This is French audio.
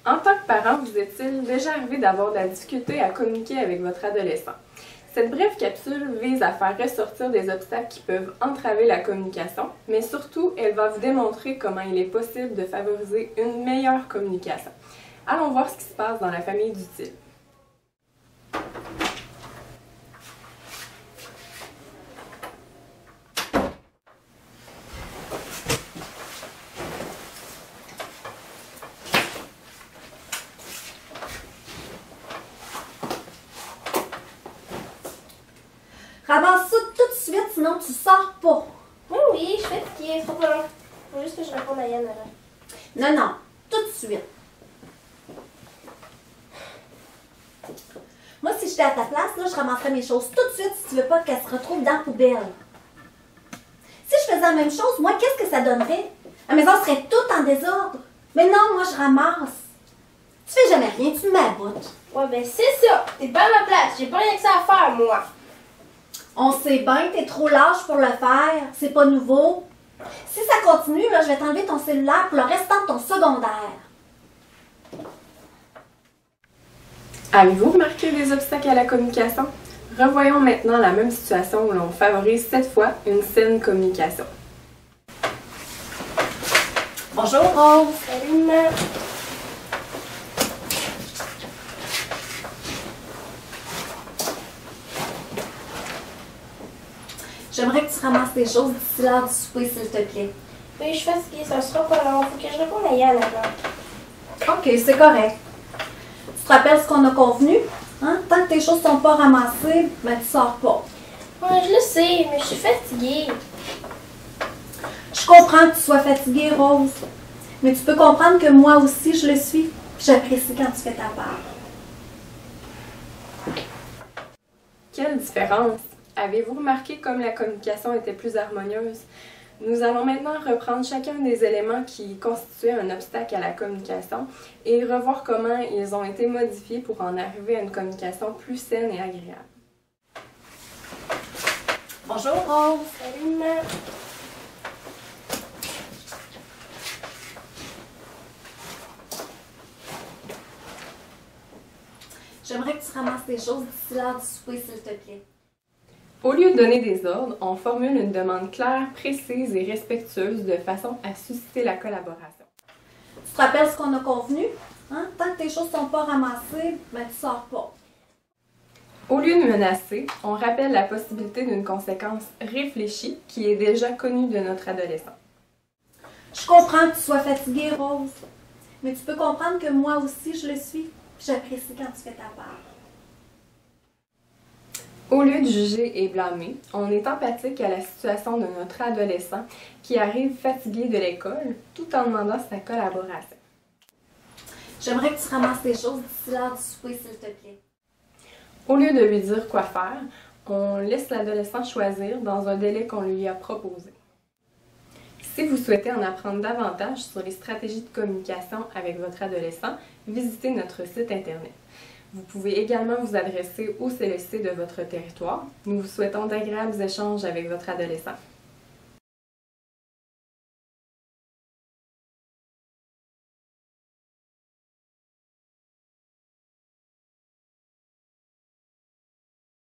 En tant que parent, vous est-il déjà arrivé d'avoir de la difficulté à communiquer avec votre adolescent? Cette brève capsule vise à faire ressortir des obstacles qui peuvent entraver la communication, mais surtout, elle va vous démontrer comment il est possible de favoriser une meilleure communication. Allons voir ce qui se passe dans la famille d'Utile. Ramasse ça tout de suite, sinon tu sors pas. Oui, je fais ce qui est trop long. Faut juste que je réponde à Yann avant. Non, tout de suite. Moi, si j'étais à ta place, là, je ramasserais mes choses tout de suite si tu veux pas qu'elles se retrouvent dans la poubelle. Si je faisais la même chose, moi, qu'est-ce que ça donnerait? La maison serait toute en désordre. Mais non, moi, je ramasse. Tu fais jamais rien, tu m'aboutes. Ouais, ben c'est ça. T'es pas à ma place. J'ai pas rien que ça à faire, moi. On sait bien, t'es trop lâche pour le faire. C'est pas nouveau. Si ça continue, là, je vais t'enlever ton cellulaire pour le restant de ton secondaire. Avez-vous remarqué des obstacles à la communication? Revoyons maintenant la même situation où l'on favorise cette fois une saine communication. Bonjour, Rose. Salut, maman. J'aimerais que tu ramasses tes choses d'ici l'heure du souper, s'il te plaît. Oui, je suis fatiguée. Ça sera pas long. Faut que je réponde à Yann avant. OK, c'est correct. Tu te rappelles ce qu'on a convenu? Hein? Tant que tes choses sont pas ramassées, ben tu sors pas. Ouais, je le sais, mais je suis fatiguée. Je comprends que tu sois fatiguée, Rose. Mais tu peux comprendre que moi aussi, je le suis. J'apprécie quand tu fais ta part. Quelle différence! Avez-vous remarqué comme la communication était plus harmonieuse? Nous allons maintenant reprendre chacun des éléments qui constituaient un obstacle à la communication et revoir comment ils ont été modifiés pour en arriver à une communication plus saine et agréable. Bonjour, Rose. Salut, maman. J'aimerais que tu ramasses tes choses d'ici l'heure du souper, s'il te plaît. Au lieu de donner des ordres, on formule une demande claire, précise et respectueuse de façon à susciter la collaboration. Tu te rappelles ce qu'on a convenu? Hein? Tant que tes choses sont pas ramassées, ben tu sors pas. Au lieu de menacer, on rappelle la possibilité d'une conséquence réfléchie qui est déjà connue de notre adolescent. Je comprends que tu sois fatiguée, Rose. Mais tu peux comprendre que moi aussi, je le suis. J'apprécie quand tu fais ta part. Au lieu de juger et blâmer, on est empathique à la situation de notre adolescent qui arrive fatigué de l'école tout en demandant sa collaboration. J'aimerais que tu ramasses tes choses d'ici l'heure du souper, s'il te plaît. Au lieu de lui dire quoi faire, on laisse l'adolescent choisir dans un délai qu'on lui a proposé. Si vous souhaitez en apprendre davantage sur les stratégies de communication avec votre adolescent, visitez notre site Internet. Vous pouvez également vous adresser au CLSC de votre territoire. Nous vous souhaitons d'agréables échanges avec votre adolescent.